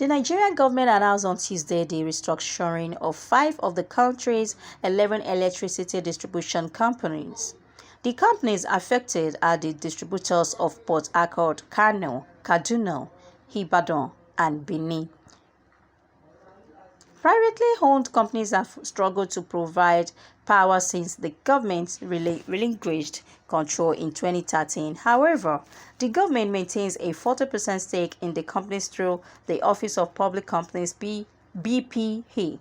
The Nigerian government announced on Tuesday the restructuring of 5 of the country's 11 electricity distribution companies. The companies affected are the distributors of Port Harcourt, Kano, Kaduna, Ibadan, and Benin. Privately owned companies have struggled to provide power since the government relinquished control in 2013. However, the government maintains a 40% stake in the companies through the Office of Public Companies (BPA).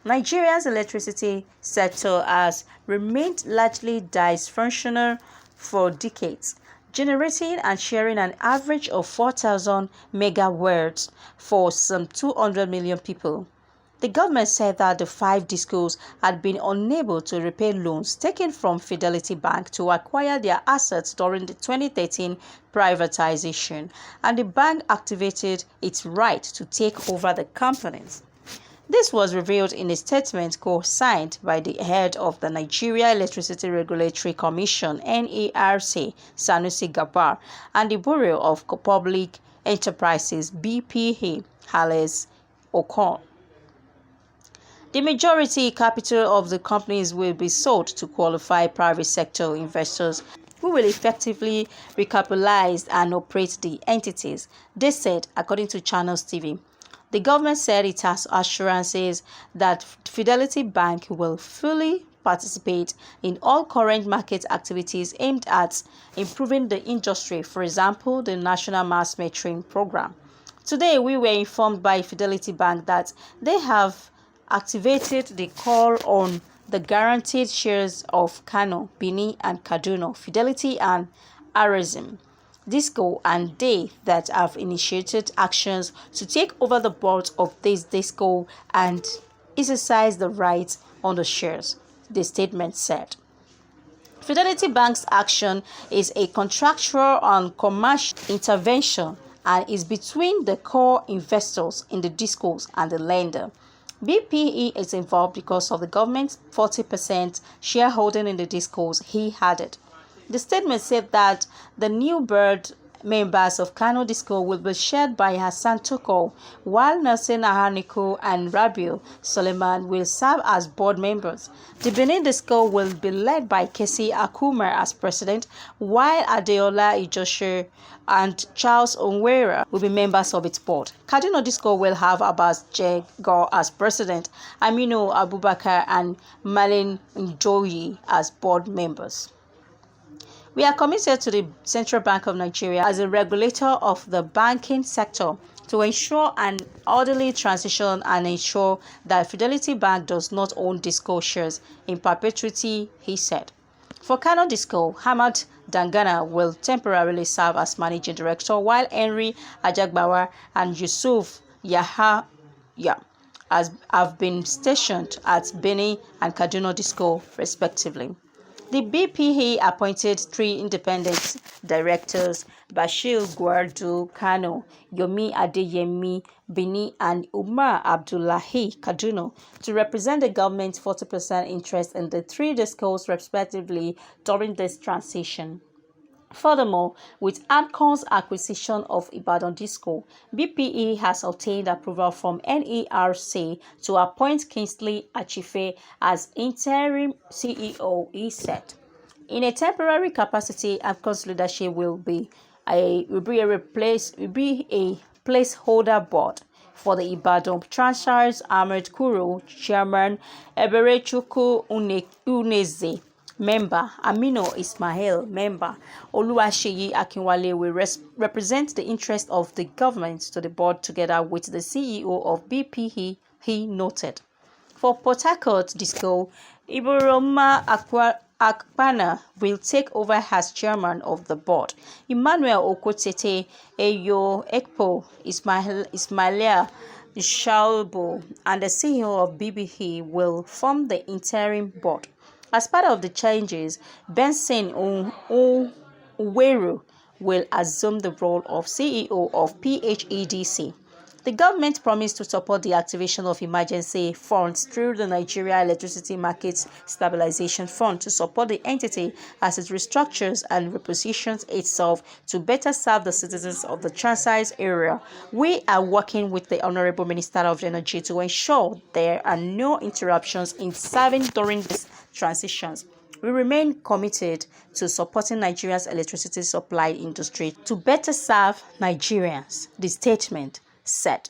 Nigeria's electricity sector has remained largely dysfunctional for decades, generating and sharing an average of 4,000 megawatts for some 200 million people. The government said that the 5 discos had been unable to repay loans taken from Fidelity Bank to acquire their assets during the 2013 privatization, and the bank activated its right to take over the companies. This was revealed in a statement co-signed by the head of the Nigeria Electricity Regulatory Commission (NERC), Sanusi Gabar, and the Bureau of Public Enterprises (BPA), Alice Okon. The majority capital of the companies will be sold to qualified private sector investors who will effectively recapitalize and operate the entities, they said, according to Channels TV. The government said it has assurances that Fidelity Bank will fully participate in all current market activities aimed at improving the industry, for example, the National Mass Metering Program. Today, we were informed by Fidelity Bank that they have activated the call on the guaranteed shares of Kano, Benin, and Kaduna, Fidelity, and Arizim, Disco, and they that have initiated actions to take over the board of this Disco and exercise the rights on the shares, the statement said. Fidelity Bank's action is a contractual and commercial intervention and is between the core investors in the Discos and the lender. BPE is involved because of the government's 40% shareholding in the Discos, he added. The statement said that the new board members of Kano Disco will be shared by Hassan Toko, while Nelson Ahaniko and Rabiu Suleiman will serve as board members. The Benin Disco will be led by Kesi Akumar as president, while Adeola Ijoshe and Charles Onwera will be members of its board. Kaduna Disco will have Abbas Jego as president, Aminu Abubakar and Malin Njoyi as board members. We are committed to the Central Bank of Nigeria as a regulator of the banking sector to ensure an orderly transition and ensure that Fidelity Bank does not own Disco shares in perpetuity, he said. For Kano Disco, Hamad Dangana will temporarily serve as managing director, while Henry Ajagbawa and Yusuf Yahya have been stationed at Benin and Kaduna Disco, respectively. The BPA appointed 3 independent directors, Bashir Guardo Kano, Yomi Adeyemi Bini, and Umar Abdullahi Kaduna, to represent the government's 40% interest in the 3 discos respectively during this transition. Furthermore, with ADCON's acquisition of Ibadan Disco, BPE has obtained approval from NERC to appoint Kingsley Achife as interim CEO, he said. In a temporary capacity, ADCON's leadership will be a placeholder board for the Ibadan franchise. Ahmed Kuro, chairman, Eberechuku Uneze, member, Amino Ismail, member, Oluwaseyi Akinwale will represent the interest of the government to the board together with the CEO of BPE, he noted. For Port Harcourt Disco, Iboroma Akpana will take over as chairman of the board. Emmanuel Okotete, Eyo Ekpo, Ismailia Shalbo, and the CEO of BPE will form the interim board. As part of the changes, Benson Uweru will assume the role of CEO of PHEDC. The government promised to support the activation of emergency funds through the Nigeria Electricity Market Stabilization Fund to support the entity as it restructures and repositions itself to better serve the citizens of the Transite area. We are working with the Honorable Minister of Energy to ensure there are no interruptions in serving during these transitions. We remain committed to supporting Nigeria's electricity supply industry to better serve Nigerians, the statement said.